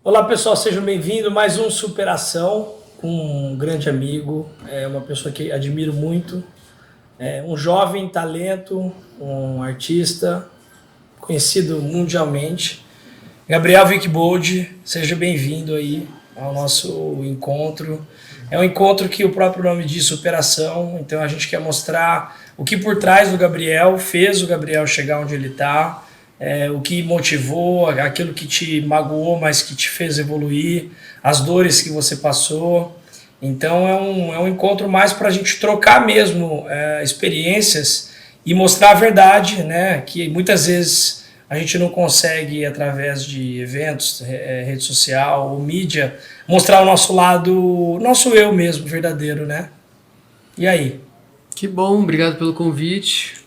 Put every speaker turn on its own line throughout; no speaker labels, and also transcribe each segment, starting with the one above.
Olá pessoal, sejam bem-vindos a mais um Superação com um grande amigo, uma pessoa que admiro muito, um jovem talento, um artista conhecido mundialmente, Gabriel Wickbold. Seja bem-vindo aí ao nosso encontro. É um encontro que o próprio nome diz, superação, então a gente quer mostrar o que por trás do Gabriel fez o Gabriel chegar onde ele está, o que motivou, aquilo que te magoou, mas que te fez evoluir, as dores que você passou. Então é um encontro mais para a gente trocar mesmo experiências e mostrar a verdade, né? Que muitas vezes a gente não consegue, através de eventos, rede social ou mídia, mostrar o nosso lado, nosso eu mesmo, verdadeiro, né? E aí?
Que bom, obrigado pelo convite.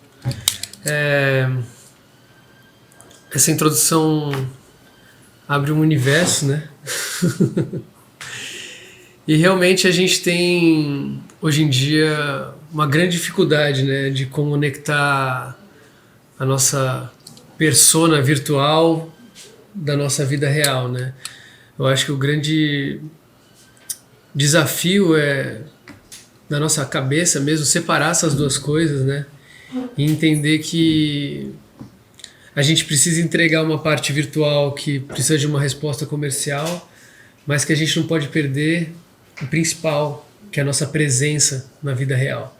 Essa introdução abre um universo, né? E realmente a gente tem, hoje em dia, uma grande dificuldade, né, de conectar a nossa persona virtual da nossa vida real, né? Eu acho que o grande desafio é, da nossa cabeça mesmo, separar essas duas coisas, né? E entender que a gente precisa entregar uma parte virtual que precisa de uma resposta comercial, mas que a gente não pode perder o principal, que é a nossa presença na vida real.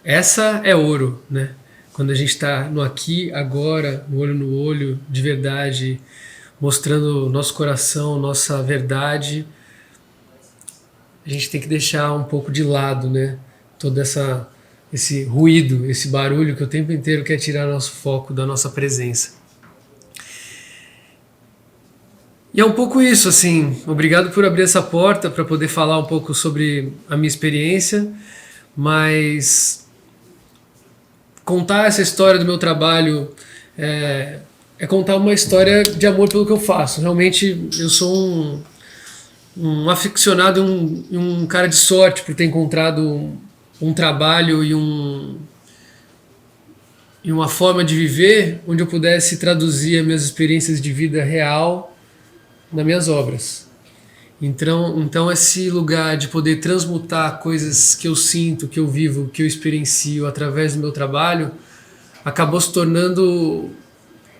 Essa é ouro, né? Quando a gente está no aqui, agora, no olho, de verdade, mostrando nosso coração, nossa verdade, a gente tem que deixar um pouco de lado, né? Todo esse ruído, esse barulho que o tempo inteiro quer tirar nosso foco da nossa presença. E é um pouco isso, assim. Obrigado por abrir essa porta para poder falar um pouco sobre a minha experiência, mas contar essa história do meu trabalho é contar uma história de amor pelo que eu faço. Realmente eu sou um aficionado e um cara de sorte por ter encontrado um trabalho e uma forma de viver onde eu pudesse traduzir as minhas experiências de vida real nas minhas obras. Então esse lugar de poder transmutar coisas que eu sinto, que eu vivo, que eu experiencio através do meu trabalho, acabou se tornando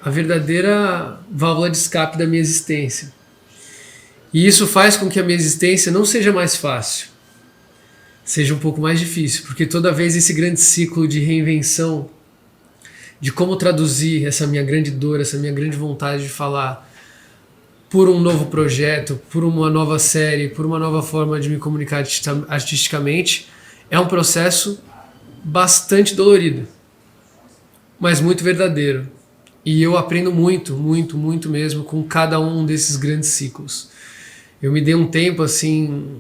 a verdadeira válvula de escape da minha existência. E isso faz com que a minha existência não seja mais fácil, seja um pouco mais difícil, porque toda vez esse grande ciclo de reinvenção, de como traduzir essa minha grande dor, essa minha grande vontade de falar por um novo projeto, por uma nova série, por uma nova forma de me comunicar artisticamente, é um processo bastante dolorido, mas muito verdadeiro. E eu aprendo muito, muito, muito mesmo com cada um desses grandes ciclos. Eu me dei um tempo assim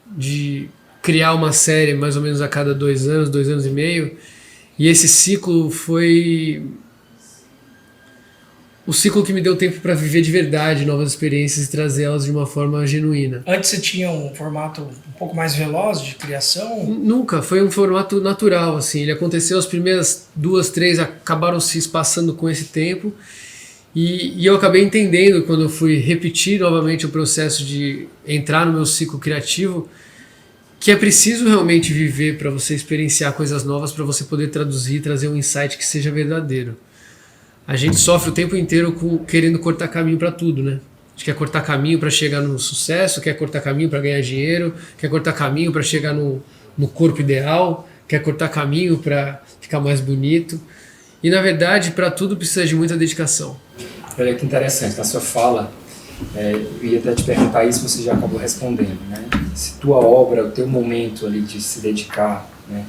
de criar uma série mais ou menos a cada 2 anos e meio, e esse ciclo foi o ciclo que me deu tempo para viver de verdade novas experiências e trazer elas de uma forma genuína.
Antes você tinha um formato um pouco mais veloz de criação?
Nunca, foi um formato natural, assim. Ele aconteceu, as primeiras 2, 3 acabaram se espaçando com esse tempo, e eu acabei entendendo, quando eu fui repetir novamente o processo de entrar no meu ciclo criativo, que é preciso realmente viver para você experienciar coisas novas, para você poder traduzir e trazer um insight que seja verdadeiro. A gente sofre o tempo inteiro querendo cortar caminho para tudo, né? A gente quer cortar caminho para chegar no sucesso, quer cortar caminho para ganhar dinheiro, quer cortar caminho para chegar no corpo ideal, quer cortar caminho para ficar mais bonito. E na verdade, para tudo precisa de muita dedicação.
Olha que interessante, na sua fala, eu ia até te perguntar isso, você já acabou respondendo, né? Se tua obra, o teu momento ali de se dedicar, né,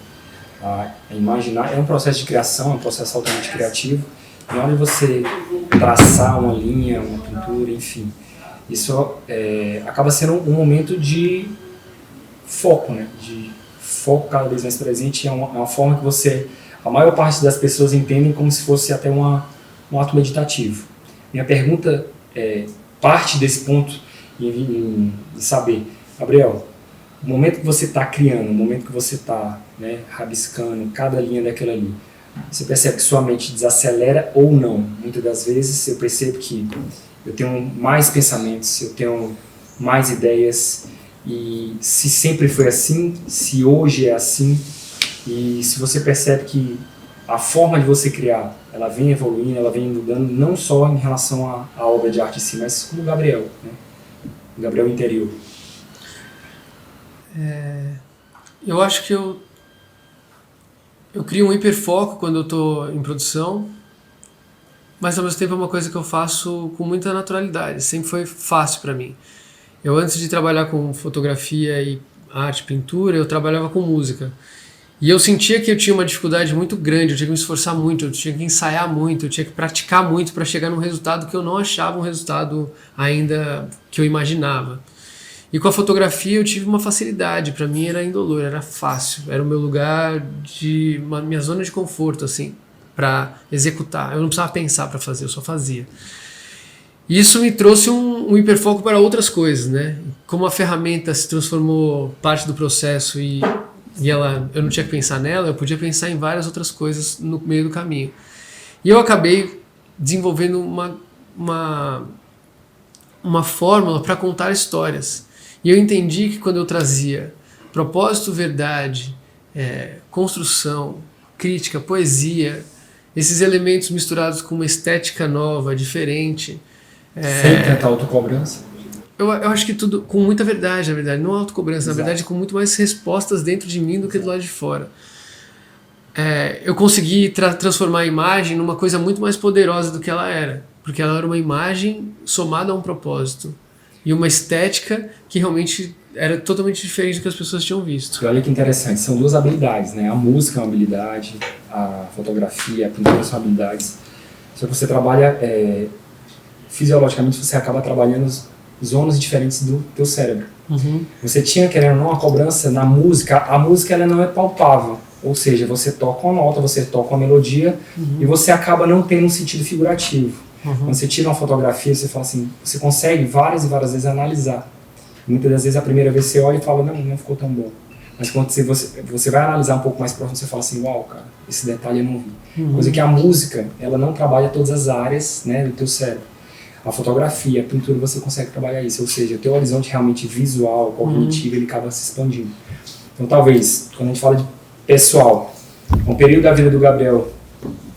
a imaginar, é um processo de criação, é um processo altamente criativo. Na hora de você traçar uma linha, uma pintura, enfim, isso acaba sendo um momento de foco, né? De foco cada vez mais presente. É uma forma que a maior parte das pessoas entendem como se fosse até um ato meditativo. Minha pergunta parte desse ponto em saber, Gabriel, o momento que você está criando, o momento que você está, né, rabiscando cada linha daquela ali, você percebe que sua mente desacelera ou não? Muitas das vezes eu percebo que eu tenho mais pensamentos, eu tenho mais ideias, e se sempre foi assim, se hoje é assim, e se você percebe que a forma de você criar, ela vem evoluindo, ela vem mudando, não só em relação à obra de arte em si, mas como o Gabriel, né? O Gabriel interior.
Eu acho que eu crio um hiperfoco quando eu estou em produção, mas ao mesmo tempo é uma coisa que eu faço com muita naturalidade, sempre foi fácil para mim. Eu, antes de trabalhar com fotografia e arte, pintura, eu trabalhava com música. E eu sentia que eu tinha uma dificuldade muito grande, eu tinha que me esforçar muito, eu tinha que ensaiar muito, eu tinha que praticar muito para chegar num resultado que eu não achava um resultado ainda que eu imaginava. E com a fotografia eu tive uma facilidade, para mim era indolor, era fácil, era o meu lugar, minha zona de conforto, assim, para executar. Eu não precisava pensar para fazer, eu só fazia. Isso me trouxe um hiperfoco para outras coisas, né? Como a ferramenta se transformou parte do processo e eu não tinha que pensar nela, eu podia pensar em várias outras coisas no meio do caminho. E eu acabei desenvolvendo uma fórmula para contar histórias. E eu entendi que quando eu trazia propósito, verdade, construção, crítica, poesia, esses elementos misturados com uma estética nova, diferente.
Sem tanta autocobrança?
Eu acho que tudo com muita verdade, na verdade, não autocobrança, na verdade com muito mais respostas dentro de mim do que do lado de fora. Eu consegui transformar a imagem numa coisa muito mais poderosa do que ela era, porque ela era uma imagem somada a um propósito e uma estética que realmente era totalmente diferente do que as pessoas tinham visto.
E olha que interessante, são duas habilidades, né? A música é uma habilidade, a fotografia, a pintura são habilidades. Só que você trabalha, fisiologicamente você acaba trabalhando zonas diferentes do teu cérebro.
Uhum.
Você tinha, querendo ou não, uma cobrança na música. A música ela não é palpável, ou seja, você toca uma nota, você toca uma melodia, e você acaba não tendo um sentido figurativo. Quando você tira uma fotografia, você fala assim, você consegue várias e várias vezes analisar. Muitas das vezes a primeira vez você olha e fala, não ficou tão bom. Mas quando você vai analisar um pouco mais próximo, você fala assim, uau, cara, esse detalhe eu não vi. Coisa que a música, ela não trabalha todas as áreas, né, do teu cérebro. A fotografia, a pintura, você consegue trabalhar isso. Ou seja, o teu horizonte realmente visual, cognitivo, ele acaba se expandindo. Então, talvez, quando a gente fala de pessoal, um período da vida do Gabriel,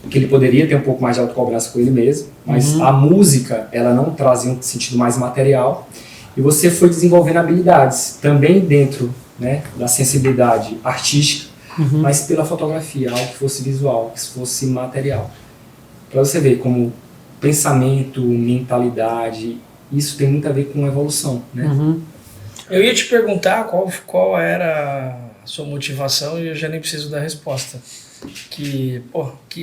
que ele poderia ter um pouco mais de autocobrança com ele mesmo, mas a música, ela não trazia um sentido mais material, e você foi desenvolvendo habilidades, também dentro, né, da sensibilidade artística, mas pela fotografia, algo que fosse visual, que fosse material. Para você ver como pensamento, mentalidade, isso tem muito a ver com evolução, né?
Eu ia te perguntar qual era a sua motivação e eu já nem preciso da resposta. Que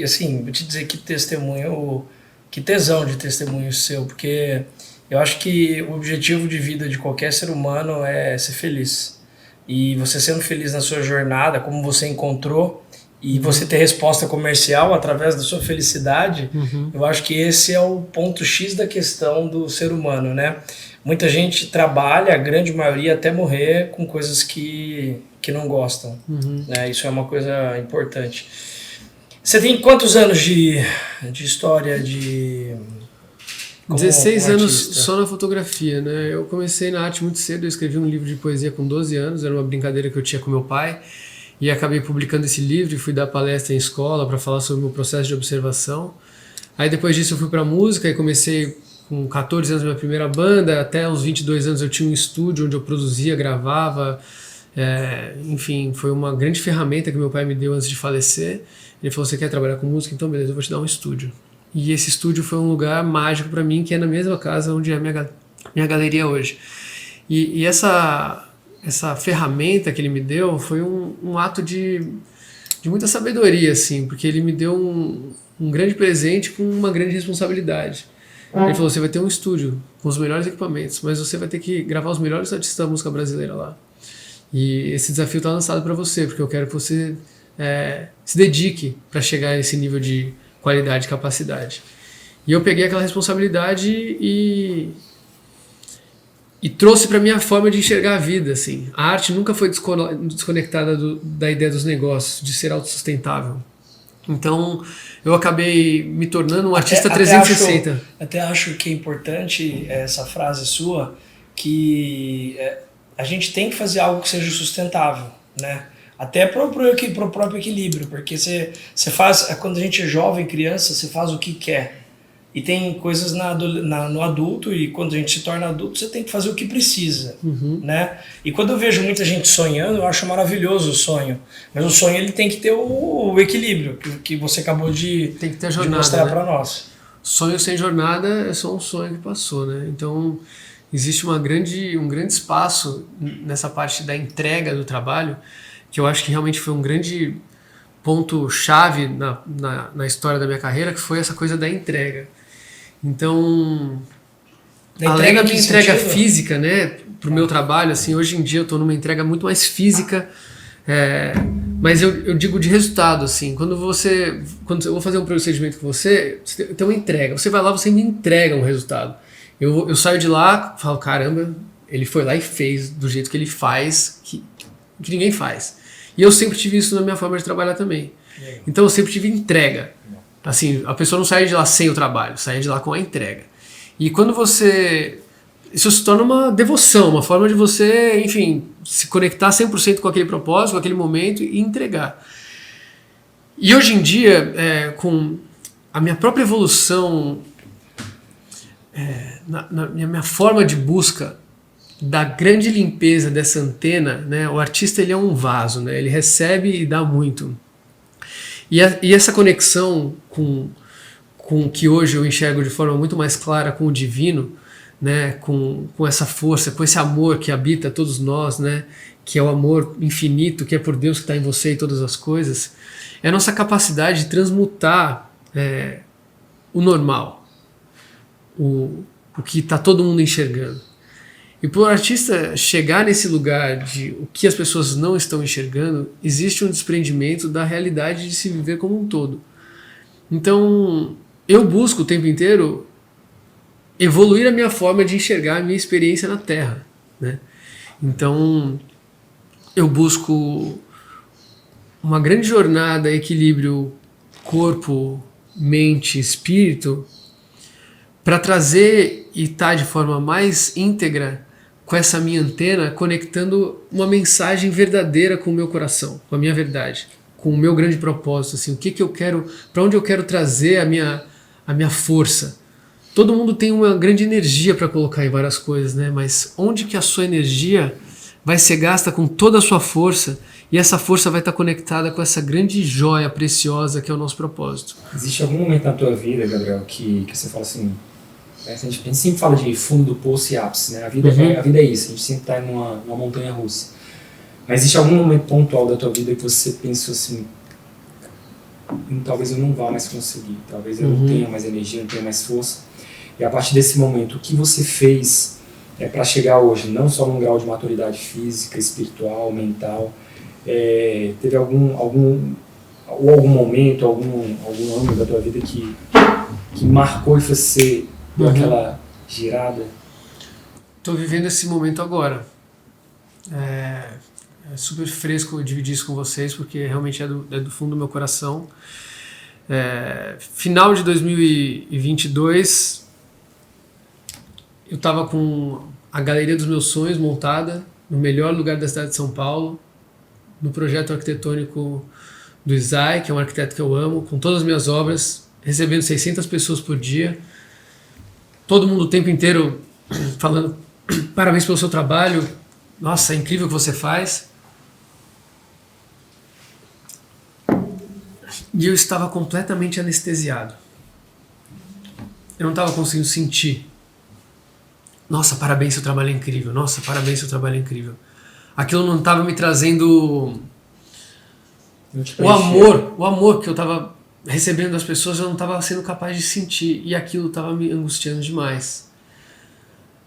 assim, vou te dizer que testemunho, que tesão de testemunho seu, porque eu acho que o objetivo de vida de qualquer ser humano é ser feliz. E você sendo feliz na sua jornada, como você encontrou, e você ter resposta comercial através da sua felicidade, eu acho que esse é o ponto X da questão do ser humano, né? Muita gente trabalha, a grande maioria, até morrer com coisas que não gostam. Né? Isso é uma coisa importante. Você tem quantos anos de história como
16 anos
artista?
só na fotografia, né? Eu comecei na arte muito cedo, eu escrevi um livro de poesia com 12 anos, era uma brincadeira que eu tinha com meu pai, e acabei publicando esse livro e fui dar palestra em escola para falar sobre o meu processo de observação. Aí depois disso eu fui para música e comecei com 14 anos minha primeira banda, até uns 22 anos eu tinha um estúdio onde eu produzia, gravava, enfim, foi uma grande ferramenta que meu pai me deu antes de falecer. Ele falou, você quer trabalhar com música? Então beleza, eu vou te dar um estúdio. E esse estúdio foi um lugar mágico para mim, que é na mesma casa onde é a minha galeria hoje. E essa ferramenta que ele me deu foi um ato de muita sabedoria, assim, porque ele me deu um grande presente com uma grande responsabilidade. Ele falou, você vai ter um estúdio com os melhores equipamentos, mas você vai ter que gravar os melhores artistas da música brasileira lá. E esse desafio está lançado para você, porque eu quero que você se dedique para chegar a esse nível de qualidade e capacidade. E eu peguei aquela responsabilidade e trouxe para minha forma de enxergar a vida, assim. A arte nunca foi desconectada da ideia dos negócios, de ser autossustentável. Então, eu acabei me tornando um artista
Até
360.
Até acho que é importante essa frase sua, que a gente tem que fazer algo que seja sustentável, né? Até pro próprio equilíbrio, porque você faz, quando a gente é jovem, criança, você faz o que quer. E tem coisas no adulto, e quando a gente se torna adulto, você tem que fazer o que precisa, né? E quando eu vejo muita gente sonhando, eu acho maravilhoso o sonho. Mas o sonho ele tem que ter o equilíbrio, que você acabou
Tem que ter a
de
jornada,
mostrar
né?
para nós.
Sonho sem jornada é só um sonho que passou, né? Então, existe um grande espaço nessa parte da entrega do trabalho, que eu acho que realmente foi um grande ponto-chave na história da minha carreira, que foi essa coisa da entrega. Então, além da minha entrega física, né, pro meu trabalho, assim, hoje em dia eu tô numa entrega muito mais física, mas eu digo de resultado, assim, quando eu vou fazer um procedimento com você tem uma entrega, você vai lá, você me entrega um resultado. Eu saio de lá, falo, caramba, ele foi lá e fez do jeito que ele faz, que ninguém faz. E eu sempre tive isso na minha forma de trabalhar também. Então eu sempre tive entrega. Assim, a pessoa não sai de lá sem o trabalho, sai de lá com a entrega. E quando isso se torna uma devoção, uma forma de você, enfim, se conectar 100% com aquele propósito, com aquele momento e entregar. E hoje em dia, com a minha própria evolução, na minha forma de busca da grande limpeza dessa antena, né, o artista ele é um vaso, né, ele recebe e dá muito. E essa conexão com que hoje eu enxergo de forma muito mais clara com o divino, né, com essa força, com esse amor que habita todos nós, né, que é o amor infinito, que é por Deus que está em você e todas as coisas, é a nossa capacidade de transmutar o normal, o que está todo mundo enxergando. E para o artista chegar nesse lugar de o que as pessoas não estão enxergando, existe um desprendimento da realidade de se viver como um todo. Então, eu busco o tempo inteiro evoluir a minha forma de enxergar a minha experiência na Terra, né? Então, eu busco uma grande jornada, equilíbrio corpo, mente, espírito, para trazer e estar de forma mais íntegra com essa minha antena, conectando uma mensagem verdadeira com o meu coração, com a minha verdade, com o meu grande propósito, assim, o que eu quero, para onde eu quero trazer a minha força. Todo mundo tem uma grande energia para colocar em várias coisas, né? Mas onde que a sua energia vai ser gasta com toda a sua força, e essa força vai estar conectada com essa grande joia preciosa que é o nosso propósito.
Existe algum momento na tua vida, Gabriel, que você fala assim, a gente sempre fala de fundo do poço e ápice, né? A vida é isso, a gente sempre está numa montanha russa. Mas existe algum momento pontual da tua vida que você pensou assim, talvez eu não vá mais conseguir, talvez eu não tenha mais energia, não tenha mais força. E a partir desse momento, o que você fez para chegar hoje, não só num grau de maturidade física, espiritual, mental, teve algum momento, algum âmbito da tua vida que marcou e você deu aquela girada?
Estou vivendo esse momento agora. É super fresco dividir isso com vocês, porque realmente é do fundo do meu coração. Final de 2022, eu estava com a Galeria dos Meus Sonhos montada no melhor lugar da cidade de São Paulo, no projeto arquitetônico do Isai, que é um arquiteto que eu amo, com todas as minhas obras, recebendo 600 pessoas por dia, todo mundo o tempo inteiro falando parabéns pelo seu trabalho, nossa, é incrível o que você faz. E eu estava completamente anestesiado. Eu não estava conseguindo sentir. Nossa, parabéns, seu trabalho é incrível. Nossa, parabéns, seu trabalho é incrível. Aquilo não estava me trazendo o amor que eu estava recebendo das pessoas, eu não estava sendo capaz de sentir. E aquilo estava me angustiando demais.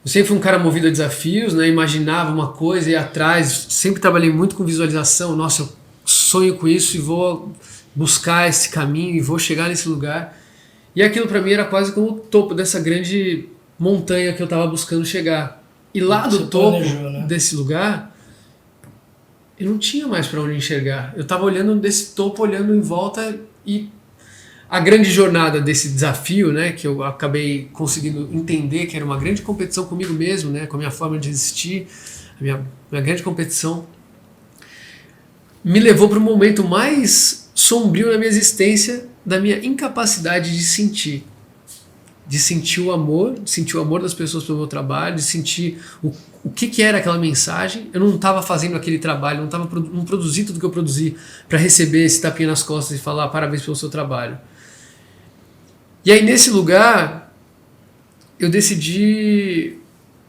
Eu sempre fui um cara movido a desafios, né? Imaginava uma coisa, ia atrás. Sempre trabalhei muito com visualização. Nossa, eu sonho com isso e vou buscar esse caminho e vou chegar nesse lugar. E aquilo para mim era quase como o topo dessa grande montanha que eu estava buscando chegar. E lá do topo desse lugar eu não tinha mais para onde enxergar. Eu estava olhando desse topo, olhando em volta, e a grande jornada desse desafio, né, que eu acabei conseguindo entender que era uma grande competição comigo mesmo, né, com a minha forma de existir, a minha grande competição, me levou para o momento mais sombrio na minha existência, da minha incapacidade de sentir o amor das pessoas pelo meu trabalho, de sentir o que era aquela mensagem. Eu não estava fazendo aquele trabalho, não produzi tudo que eu produzi para receber esse tapinha nas costas e falar parabéns pelo seu trabalho. E aí nesse lugar eu decidi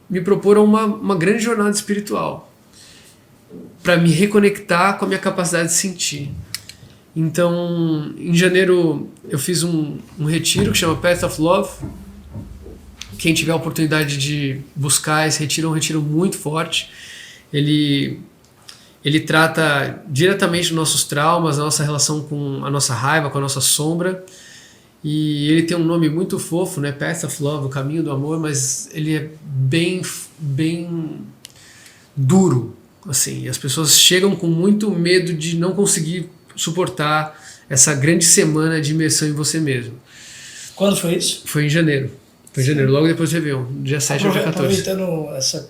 me propor a uma grande jornada espiritual para me reconectar com a minha capacidade de sentir. Então, em janeiro eu fiz um retiro que chama Path of Love. Quem tiver a oportunidade de buscar esse retiro, é um retiro muito forte. Ele trata diretamente dos nossos traumas, a nossa relação com a nossa raiva, com a nossa sombra. E ele tem um nome muito fofo, né? Path of Love, o caminho do amor, mas ele é bem duro, assim. E as pessoas chegam com muito medo de não conseguir suportar essa grande semana de imersão em você mesmo.
Quando foi isso?
Foi em janeiro. Foi em janeiro, logo depois do Réveillon, dia 7 ou dia 14.
Aproveitando essa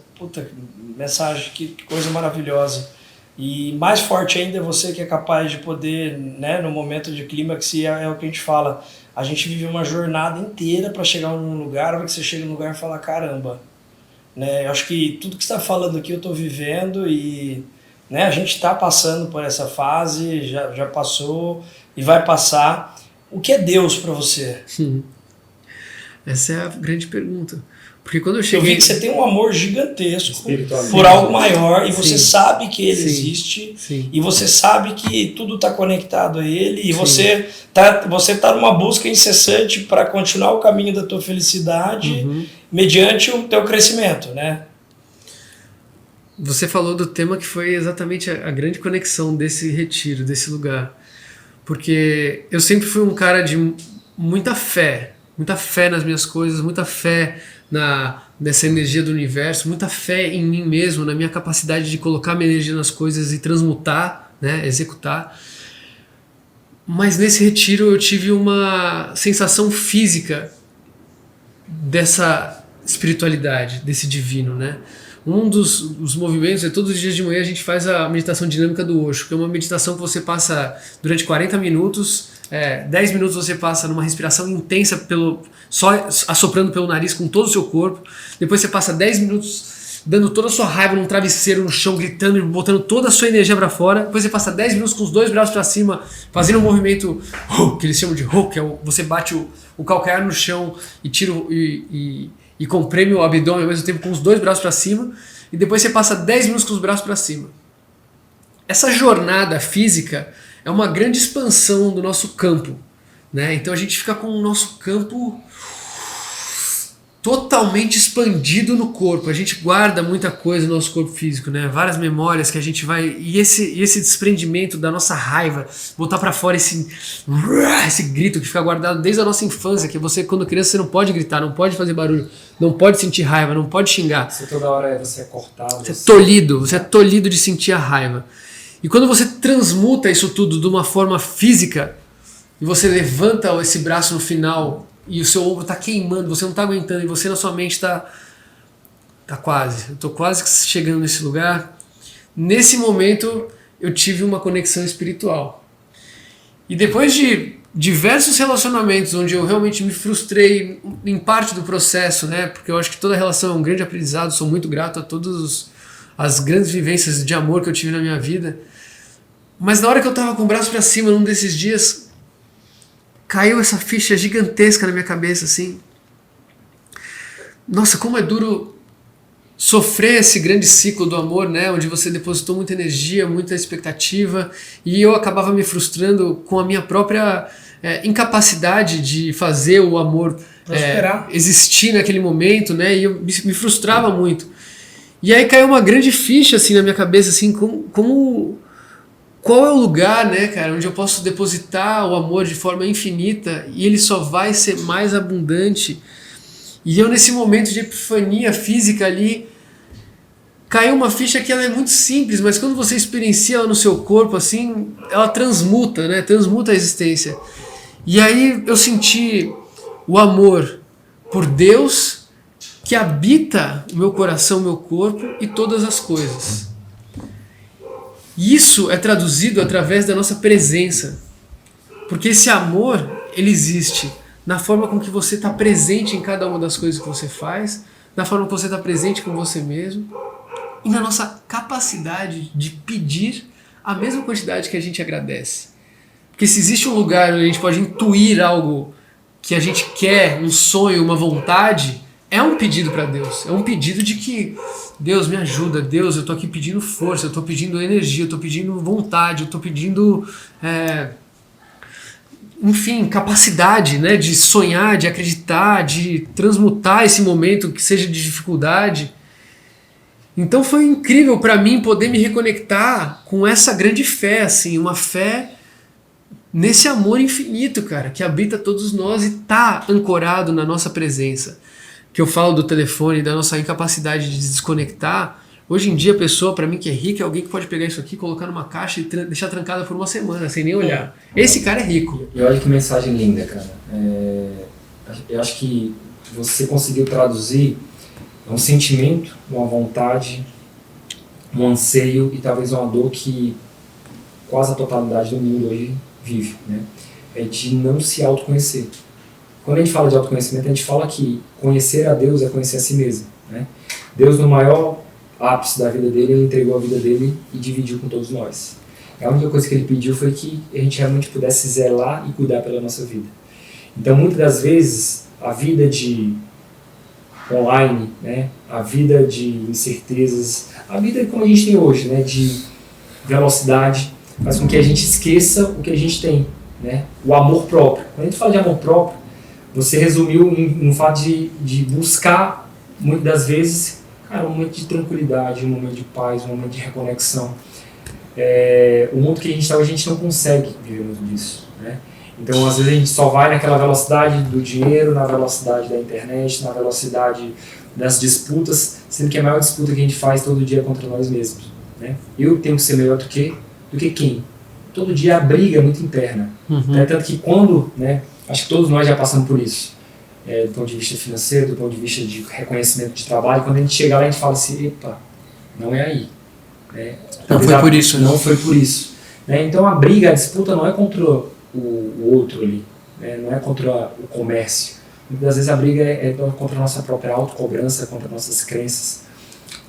mensagem, que coisa maravilhosa. E mais forte ainda é você que é capaz de poder, né, no momento de clímax, é o que a gente fala, a gente vive uma jornada inteira para chegar num lugar, a hora que você chega no lugar e fala, caramba, né, eu acho que tudo que você está falando aqui eu estou vivendo e, né, a gente está passando por essa fase, já passou e vai passar. O que é Deus para você?
Essa é a grande pergunta. Porque quando eu cheguei...
Eu vi que você tem um amor gigantesco por algo maior e você sabe que ele existe e você sabe que tudo está conectado a ele e você tá numa busca incessante para continuar o caminho da tua felicidade mediante o teu crescimento, né?
Você falou do tema que foi exatamente a grande conexão desse retiro, desse lugar. Porque eu sempre fui um cara de muita fé nas minhas coisas, muita fé nessa energia do universo, muita fé em mim mesmo, na minha capacidade de colocar minha energia nas coisas e transmutar, né, executar. Mas nesse retiro eu tive uma sensação física dessa espiritualidade, desse divino, né? Um dos movimentos é todos os dias de manhã a gente faz a meditação dinâmica do Osho, que é uma meditação que você passa durante 40 minutos, 10 minutos você passa numa respiração intensa, só assoprando pelo nariz com todo o seu corpo, depois você passa 10 minutos dando toda a sua raiva num travesseiro, no chão, gritando e botando toda a sua energia para fora, depois você passa 10 minutos com os dois braços para cima, fazendo um movimento que eles chamam de que é você bate o calcanhar no chão e tira e comprime o abdômen ao mesmo tempo com os dois braços para cima, e depois você passa 10 minutos com os braços para cima. Essa jornada física é uma grande expansão do nosso campo, né? Então a gente fica com o nosso campo totalmente expandido no corpo. A gente guarda muita coisa no nosso corpo físico, né? Várias memórias que a gente vai... E esse desprendimento da nossa raiva, botar pra fora esse grito que fica guardado desde a nossa infância, que você, quando criança, você não pode gritar, não pode fazer barulho, não pode sentir raiva, não pode xingar.
Você toda hora você é cortado.
Você é tolhido de sentir a raiva. E quando você transmuta isso tudo de uma forma física, e você levanta esse braço no final e o seu ombro está queimando, você não está aguentando, e você na sua mente está quase, eu estou quase chegando nesse lugar. Nesse momento eu tive uma conexão espiritual. E depois de diversos relacionamentos onde eu realmente me frustrei em parte do processo, né? Porque eu acho que toda relação é um grande aprendizado, sou muito grato a todas as grandes vivências de amor que eu tive na minha vida. Mas na hora que eu estava com o braço para cima num desses dias, caiu essa ficha gigantesca na minha cabeça, assim. Nossa, como é duro sofrer esse grande ciclo do amor, né? Onde você depositou muita energia, muita expectativa, e eu acabava me frustrando com a minha própria incapacidade de fazer o amor existir naquele momento, né? E eu me frustrava muito. E aí caiu uma grande ficha assim na minha cabeça, assim, qual é o lugar, né, cara, onde eu posso depositar o amor de forma infinita e ele só vai ser mais abundante. E eu, nesse momento de epifania física ali, caiu uma ficha que ela é muito simples, mas quando você experiencia ela no seu corpo, assim, ela transmuta, né? Transmuta a existência. E aí eu senti o amor por Deus que habita o meu coração, o meu corpo e todas as coisas. E isso é traduzido através da nossa presença. Porque esse amor, ele existe na forma com que você está presente em cada uma das coisas que você faz, na forma que você está presente com você mesmo e na nossa capacidade de pedir a mesma quantidade que a gente agradece. Porque se existe um lugar onde a gente pode intuir algo que a gente quer, um sonho, uma vontade, é um pedido para Deus. É um pedido de que Deus me ajuda, Deus, eu estou aqui pedindo força, eu estou pedindo energia, eu estou pedindo vontade, eu estou pedindo... enfim, capacidade, né, de sonhar, de acreditar, de transmutar esse momento que seja de dificuldade. Então foi incrível para mim poder me reconectar com essa grande fé, assim, uma fé nesse amor infinito, cara, que habita todos nós e está ancorado na nossa presença. Que eu falo do telefone, da nossa incapacidade de desconectar. Hoje em dia, a pessoa, para mim, que é rica, é alguém que pode pegar isso aqui, colocar numa caixa e deixar trancada por uma semana, sem nem olhar. Esse cara é rico.
E olha que mensagem linda, cara. Eu acho que você conseguiu traduzir um sentimento, uma vontade, um anseio e talvez uma dor que quase a totalidade do mundo hoje vive, né? É de não se autoconhecer. Quando a gente fala de autoconhecimento, a gente fala que conhecer a Deus é conhecer a si mesmo, né? Deus, no maior ápice da vida dele, ele entregou a vida dele e dividiu com todos nós. A única coisa que ele pediu foi que a gente realmente pudesse zelar e cuidar pela nossa vida. Então, muitas das vezes, a vida de online, né, a vida de incertezas, a vida como a gente tem hoje, né, de velocidade, faz com que a gente esqueça o que a gente tem, né, o amor próprio. Quando a gente fala de amor próprio, você resumiu no fato de buscar, muitas das vezes, cara, um momento de tranquilidade, um momento de paz, um momento de reconexão. O mundo que a gente está hoje, a gente não consegue viver muito disso, né? Então, às vezes, a gente só vai naquela velocidade do dinheiro, na velocidade da internet, na velocidade das disputas, sendo que a maior disputa que a gente faz todo dia é contra nós mesmos, né? Eu tenho que ser melhor do que quem? Todo dia a briga é muito interna. Né? Tanto que quando, né, acho que todos nós já passamos por isso, do ponto de vista financeiro, do ponto de vista de reconhecimento de trabalho, quando a gente chega lá, a gente fala assim, epa, não é aí.
Não foi por isso.
Não foi por isso. Então a briga, a disputa não é contra o outro ali, não é contra o comércio. Muitas vezes a briga é contra a nossa própria autocobrança, contra nossas crenças.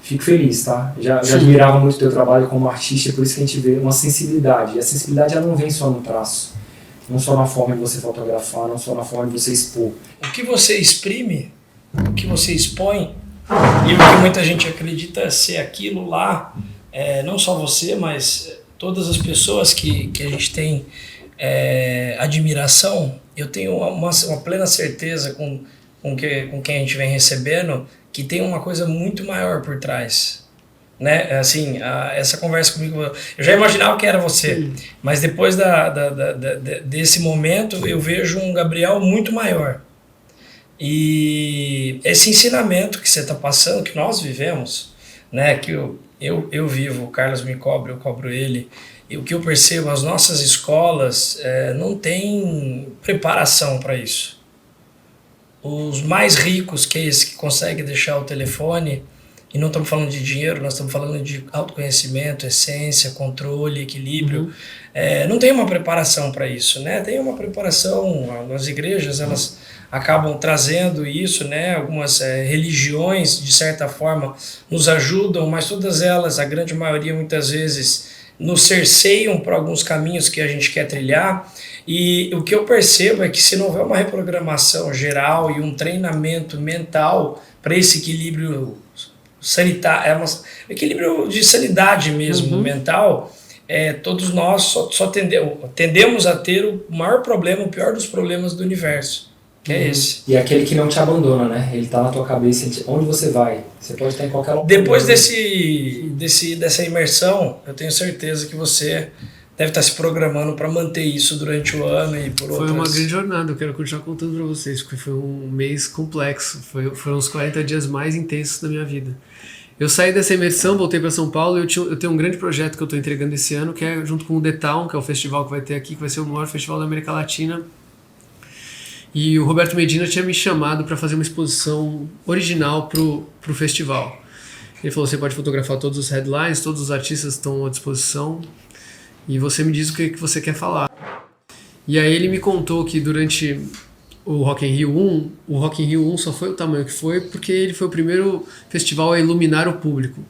Fico feliz, tá? Já admirava muito o teu trabalho como artista, por isso que a gente vê uma sensibilidade. E a sensibilidade ela não vem só no traço, não só na forma de você fotografar, não só na forma de você expor.
O que você exprime, o que você expõe, e o que muita gente acredita ser aquilo lá, não só você, mas todas as pessoas que a gente tem admiração, eu tenho uma plena certeza com quem a gente vem recebendo, que tem uma coisa muito maior por trás. Né? Assim, essa conversa comigo, eu já imaginava que era você, mas depois desse momento eu vejo um Gabriel muito maior. E esse ensinamento que você está passando, que nós vivemos, né? Que eu vivo, o Carlos me cobra, eu cobro ele, e o que eu percebo, as nossas escolas não têm preparação para isso. Os mais ricos, que é esse que consegue deixar o telefone, e não estamos falando de dinheiro, nós estamos falando de autoconhecimento, essência, controle, equilíbrio. Não tem uma preparação para isso, né? Tem uma preparação, as igrejas, elas acabam trazendo isso, né? Algumas religiões, de certa forma, nos ajudam, mas todas elas, a grande maioria, muitas vezes, nos cerceiam para alguns caminhos que a gente quer trilhar. E o que eu percebo é que se não houver uma reprogramação geral e um treinamento mental para esse equilíbrio sanitário, equilíbrio de sanidade mesmo, mental, todos nós só tendemos a ter o maior problema, o pior dos problemas do universo, que é esse.
E aquele que não te abandona, né? Ele tá na tua cabeça, onde você vai? Você pode estar em qualquer lugar.
Depois dessa imersão, eu tenho certeza que você deve estar se programando para manter isso durante o ano e por outras...
Foi uma grande jornada, eu quero continuar contando para vocês, porque foi um mês complexo, foram os 40 dias mais intensos da minha vida. Eu saí dessa imersão, voltei para São Paulo e eu tenho um grande projeto que eu estou entregando esse ano, que é junto com o The Town, que é o festival que vai ter aqui, que vai ser o maior festival da América Latina. E o Roberto Medina tinha me chamado para fazer uma exposição original pro festival. Ele falou, você pode fotografar todos os headlines, todos os artistas estão à disposição e você me diz o que você quer falar. E aí ele me contou que durante o Rock in Rio 1, o Rock in Rio 1 só foi o tamanho que foi porque ele foi o primeiro festival a iluminar o público.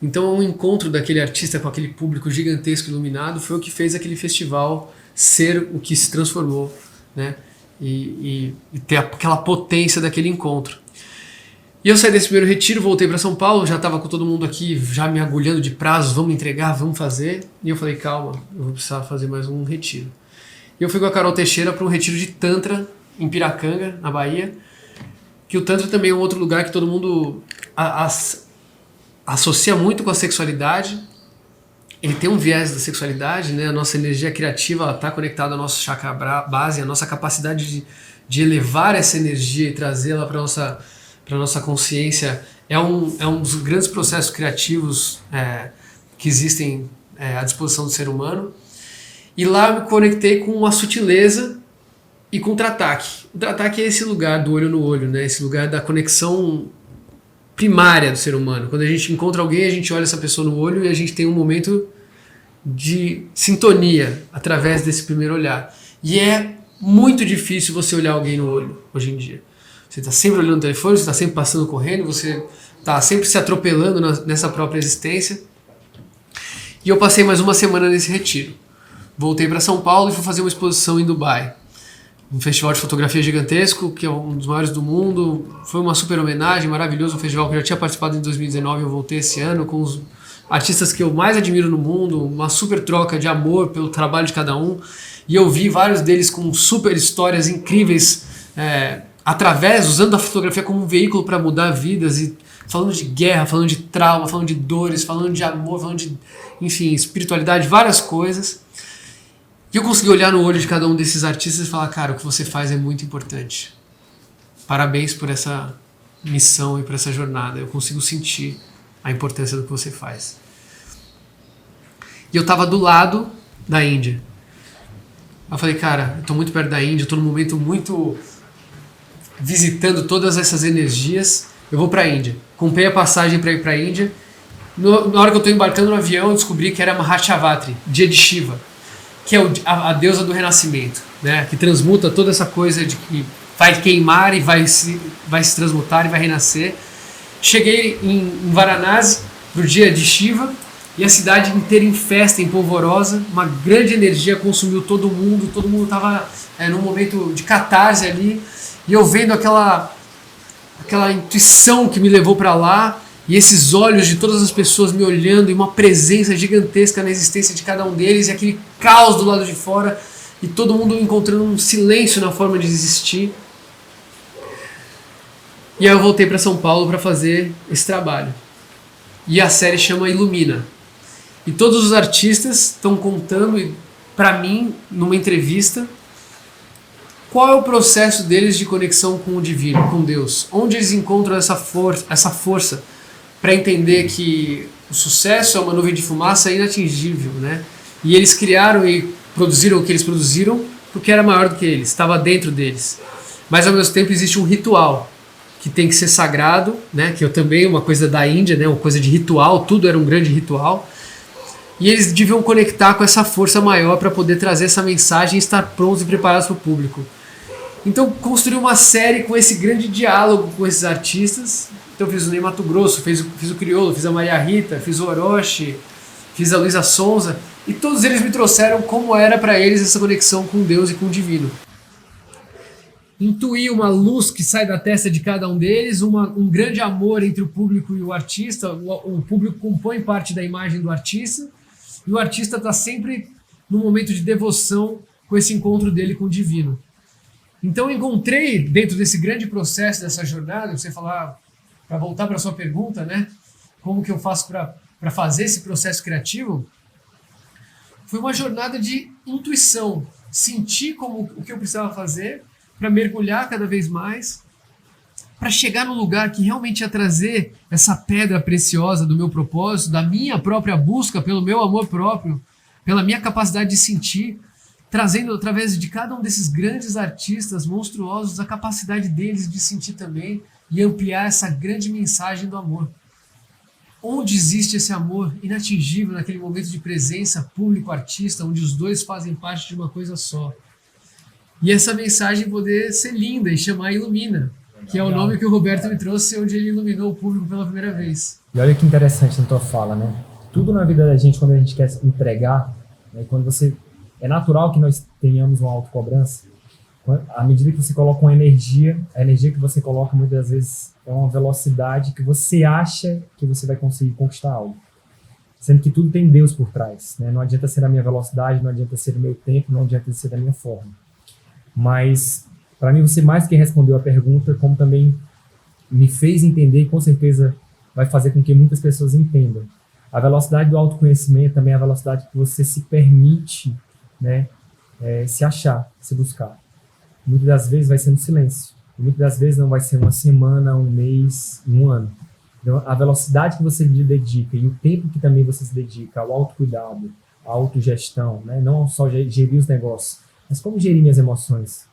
Então o encontro daquele artista com aquele público gigantesco iluminado foi o que fez aquele festival ser o que se transformou, né? E ter aquela potência daquele encontro. E eu saí desse primeiro retiro, voltei para São Paulo, já estava com todo mundo aqui já me agulhando de prazos, vamos entregar, vamos fazer. E eu falei, calma, eu vou precisar fazer mais um retiro. E eu fui com a Carol Teixeira para um retiro de Tantra em Piracanga, na Bahia, que o Tantra também é um outro lugar que todo mundo associa muito com a sexualidade. Ele tem um viés da sexualidade, né? A nossa energia criativa está conectada ao nosso chakra base, a nossa capacidade de elevar essa energia e trazê-la para a nossa consciência é um dos grandes processos criativos que existem à disposição do ser humano. E lá eu me conectei com a sutileza e com o Tratak. O Tratak é esse lugar do olho no olho, né? Esse lugar da conexão primária do ser humano. Quando a gente encontra alguém, a gente olha essa pessoa no olho e a gente tem um momento de sintonia através desse primeiro olhar. E é muito difícil você olhar alguém no olho hoje em dia. Você está sempre olhando no telefone, você está sempre passando correndo, você está sempre se atropelando nessa própria existência. E eu passei mais uma semana nesse retiro. Voltei para São Paulo e fui fazer uma exposição em Dubai. Um festival de fotografia gigantesco, que é um dos maiores do mundo. Foi uma super homenagem, maravilhoso, um festival que eu já tinha participado em 2019, eu voltei esse ano com os artistas que eu mais admiro no mundo, uma super troca de amor pelo trabalho de cada um. E eu vi vários deles com super histórias incríveis, usando a fotografia como um veículo para mudar vidas, e falando de guerra, falando de trauma, falando de dores, falando de amor, falando de, enfim, espiritualidade, várias coisas. E eu consegui olhar no olho de cada um desses artistas e falar, cara, o que você faz é muito importante. Parabéns por essa missão e por essa jornada. Eu consigo sentir a importância do que você faz. E eu estava do lado da Índia. Eu falei, cara, eu estou muito perto da Índia, estou num momento muito visitando todas essas energias. Eu vou para a Índia. Comprei a passagem para ir para a Índia. Na hora que eu estou embarcando no avião, eu descobri que era Mahashivaratri, dia de Shiva, que é a deusa do renascimento, né? Que transmuta toda essa coisa de que vai queimar e vai se transmutar e vai renascer. Cheguei em Varanasi pro dia de Shiva e a cidade inteira em festa, em polvorosa, uma grande energia consumiu todo mundo estava num momento de catarse ali, e eu vendo aquela intuição que me levou para lá, e esses olhos de todas as pessoas me olhando, e uma presença gigantesca na existência de cada um deles, e aquele caos do lado de fora, e todo mundo encontrando um silêncio na forma de existir. E aí eu voltei para São Paulo para fazer esse trabalho. E a série chama Ilumina. E todos os artistas estão contando para mim, numa entrevista, qual é o processo deles de conexão com o divino, com Deus. Onde eles encontram essa força para entender que o sucesso é uma nuvem de fumaça inatingível, né? E eles criaram e produziram o que eles produziram porque era maior do que eles, estava dentro deles. Mas ao mesmo tempo existe um ritual que tem que ser sagrado, né? Que é também uma coisa da Índia, né? Uma coisa de ritual, tudo era um grande ritual. E eles deviam conectar com essa força maior para poder trazer essa mensagem e estar prontos e preparados para o público. Então construí uma série com esse grande diálogo com esses artistas. Então fiz o Ney Matogrosso, fiz o Criolo, fiz a Maria Rita, fiz o Orochi, fiz a Luísa Sonza, e todos eles me trouxeram como era para eles essa conexão com Deus e com o divino. Intuí uma luz que sai da testa de cada um deles, um grande amor entre o público e o artista. O público compõe parte da imagem do artista, e o artista está sempre num momento de devoção com esse encontro dele com o divino. Então eu encontrei, dentro desse grande processo, dessa jornada, você falar, para voltar para a sua pergunta, né? Como que eu faço para fazer esse processo criativo? Foi uma jornada de intuição, sentir como o que eu precisava fazer para mergulhar cada vez mais para chegar no lugar que realmente ia trazer essa pedra preciosa do meu propósito, da minha própria busca pelo meu amor próprio, pela minha capacidade de sentir, trazendo através de cada um desses grandes artistas monstruosos a capacidade deles de sentir também e ampliar essa grande mensagem do amor. Onde existe esse amor inatingível naquele momento de presença público-artista, onde os dois fazem parte de uma coisa só. E essa mensagem poder ser linda e chamar Ilumina, que é o nome que o Roberto me trouxe, onde ele iluminou o público pela primeira vez.
E olha que interessante na tua fala, né? Tudo na vida da gente, quando a gente quer entregar, né, quando você... É natural que nós tenhamos uma autocobrança. À medida que você coloca uma energia, a energia que você coloca muitas das vezes é uma velocidade que você acha que você vai conseguir conquistar algo. Sendo que tudo tem Deus por trás, né? Não adianta ser a minha velocidade, não adianta ser o meu tempo, não adianta ser a minha forma. Mas, para mim, você mais que respondeu a pergunta, como também me fez entender e com certeza vai fazer com que muitas pessoas entendam. A velocidade do autoconhecimento também é a velocidade que você se permite, né, se achar, se buscar. Muitas das vezes vai ser no silêncio. E muitas das vezes não vai ser uma semana, um mês, um ano. Então, a velocidade que você dedica e o tempo que também você se dedica ao autocuidado, à autogestão, né, não só gerir os negócios, mas como gerir minhas emoções,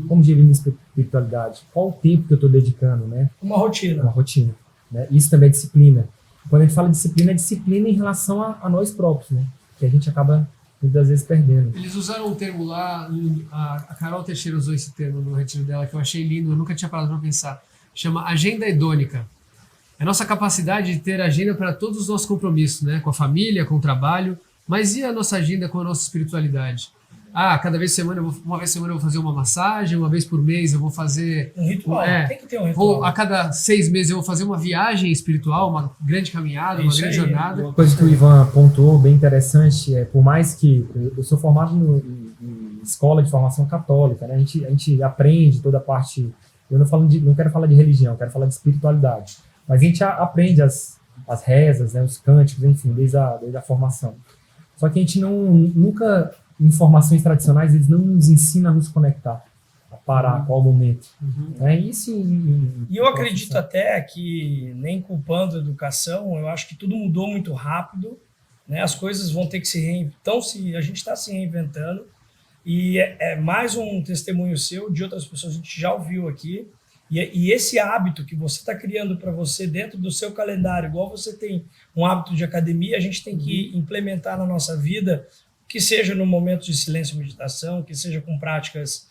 como gerir minha espiritualidade, qual o tempo que eu estou dedicando, né?
Uma rotina.
Uma rotina. Né? Isso também é disciplina. Quando a gente fala de disciplina, é disciplina em relação a nós próprios, né? Que a gente acaba muitas vezes perdendo.
Eles usaram um termo lá, a Carol Teixeira usou esse termo no retiro dela, que eu achei lindo, eu nunca tinha parado para pensar. Chama agenda hedônica. É a nossa capacidade de ter agenda para todos os nossos compromissos, né? Com a família, com o trabalho, mas e a nossa agenda com a nossa espiritualidade? Cada vez por semana, uma vez por semana eu vou fazer uma massagem, uma vez por mês eu vou fazer...
Um ritual, tem que ter um ritual.
A cada 6 meses eu vou fazer uma viagem espiritual, uma grande caminhada, uma grande jornada.
Uma coisa que o Ivan pontuou bem interessante é, por mais que eu sou formado em escola de formação católica, né? A gente aprende toda a parte... Eu não quero falar de religião, quero falar de espiritualidade. Mas a gente aprende as rezas, né? Os cânticos, enfim, desde a formação. Só que a gente nunca... Informações tradicionais, eles não nos ensinam a nos conectar, a parar, qual o momento. Isso
e eu acredito até que, nem culpando a educação, eu acho que tudo mudou muito rápido, né? As coisas vão ter que se reinventar. Então, a gente está se reinventando, e é mais um testemunho seu, de outras pessoas, a gente já ouviu aqui, e esse hábito que você está criando para você dentro do seu calendário, igual você tem um hábito de academia, a gente tem que implementar na nossa vida, que seja no momento de silêncio e meditação, que seja com práticas,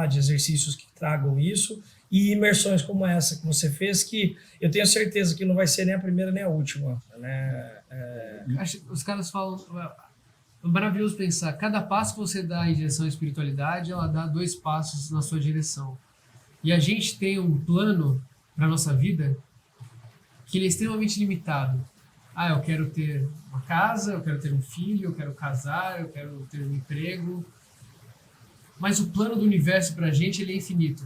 de exercícios que tragam isso, e imersões como essa que você fez, que eu tenho certeza que não vai ser nem a primeira nem a última. Né?
Os caras falam, é maravilhoso pensar, cada passo que você dá em direção à espiritualidade, ela dá 2 passos na sua direção. E a gente tem um plano para a nossa vida que ele é extremamente limitado. Eu quero ter uma casa, eu quero ter um filho, eu quero casar, eu quero ter um emprego. Mas o plano do universo para a gente ele é infinito.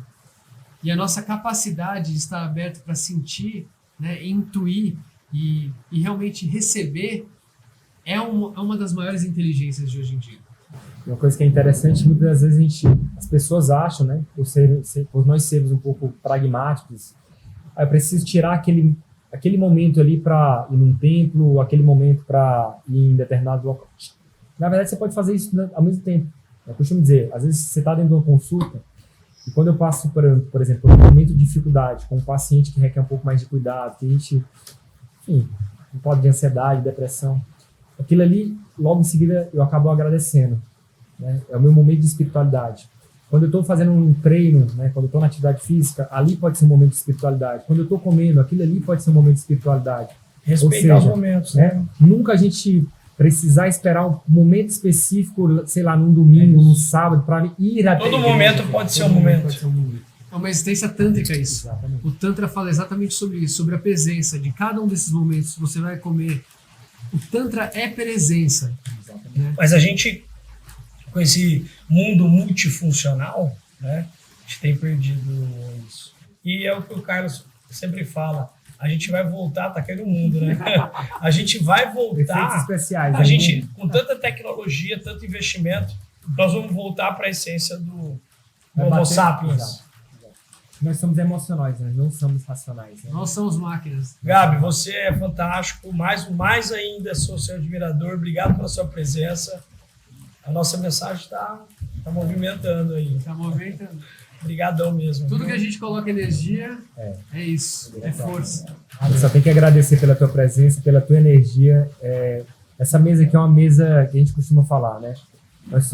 E a nossa capacidade de estar aberto para sentir, né, intuir e realmente receber é uma das maiores inteligências de hoje em dia.
Uma coisa que é interessante, muitas das vezes as pessoas acham, né, por nós sermos um pouco pragmáticos, eu preciso tirar aquele momento ali para ir num templo, aquele momento para ir em determinado local. Na verdade, você pode fazer isso ao mesmo tempo. Eu costumo dizer, às vezes você está dentro de uma consulta, e quando eu passo, por exemplo, por um momento de dificuldade, com um paciente que requer um pouco mais de cuidado, que a gente, enfim, um pouco de ansiedade, depressão, aquilo ali, logo em seguida, eu acabo agradecendo. Né? É o meu momento de espiritualidade. Quando eu estou fazendo um treino, né, quando eu estou na atividade física, ali pode ser um momento de espiritualidade. Quando eu estou comendo, aquilo ali pode ser um momento de espiritualidade.
Respeitar os momentos.
Né? Nunca a gente precisar esperar um momento específico, sei lá, num domingo, num sábado, para ir até...
Todo momento pode ser um momento.
É uma existência tântrica isso.
Exatamente.
O Tantra fala exatamente sobre isso, sobre a presença de cada um desses momentos que você vai comer. O Tantra é presença. Né?
Mas a gente, com esse mundo multifuncional, né, a gente tem perdido isso. E é o que o Carlos sempre fala, a gente vai voltar, tá caindo o mundo, né? A gente vai voltar,
efeitos especiais,
a gente, com tanta tecnologia, tanto investimento, nós vamos voltar para a essência do Homo sapiens.
Nós somos emocionais, nós não somos racionais. Né?
Nós somos máquinas.
Gabi, você é fantástico, mais ainda sou seu admirador, obrigado pela sua presença. A nossa mensagem está movimentando aí.
Tá movimentando.
Obrigadão mesmo.
Tudo que a gente coloca energia é isso, é força.
Eu só tenho que agradecer pela tua presença, pela tua energia. Essa mesa aqui é uma mesa que a gente costuma falar, né? Nós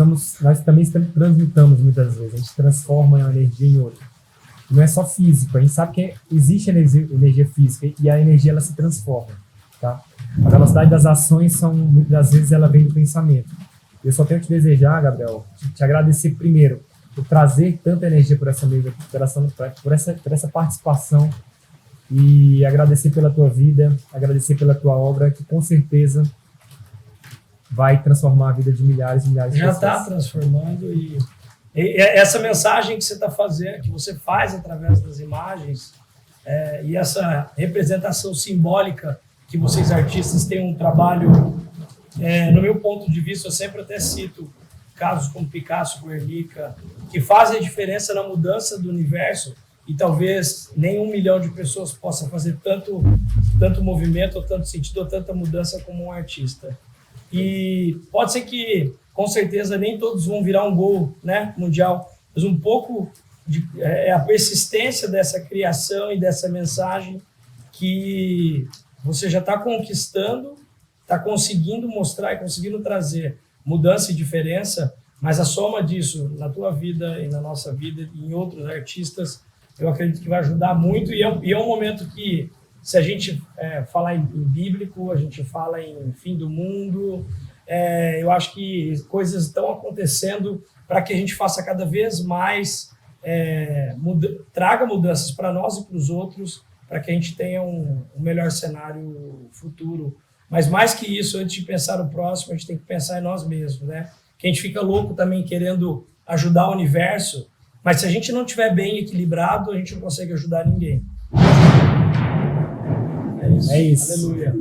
também transmutamos muitas vezes, a gente transforma uma energia em outra. Não é só físico, a gente sabe que existe energia física e a energia ela se transforma, tá? A velocidade das ações muitas das vezes ela vem do pensamento. Eu só tenho que te desejar, Gabriel, te agradecer primeiro por trazer tanta energia por essa mesa, por essa participação e agradecer pela tua vida, agradecer pela tua obra, que com certeza vai transformar a vida de milhares e milhares de pessoas.
Já está transformando e essa mensagem que você está fazendo, que você faz através das imagens e essa representação simbólica que vocês artistas têm um trabalho, no meu ponto de vista, eu sempre até cito casos como Picasso, Guernica, que fazem a diferença na mudança do universo e talvez nem 1 milhão de pessoas possa fazer tanto movimento, ou tanto sentido, ou tanta mudança como um artista. E pode ser que, com certeza, nem todos vão virar um gol, né, mundial, mas um pouco a persistência dessa criação e dessa mensagem que você já está conquistando, está conseguindo mostrar e conseguindo trazer mudança e diferença, mas a soma disso na tua vida e na nossa vida e em outros artistas, eu acredito que vai ajudar muito e é um momento que, se a gente falar em bíblico, a gente fala em fim do mundo, eu acho que coisas estão acontecendo para que a gente faça cada vez mais, traga mudanças para nós e para os outros, para que a gente tenha um melhor cenário futuro. Mas mais que isso, antes de pensar no próximo, a gente tem que pensar em nós mesmos, né? Que a gente fica louco também querendo ajudar o universo, mas se a gente não estiver bem equilibrado, a gente não consegue ajudar ninguém. É isso.
É isso.
Aleluia.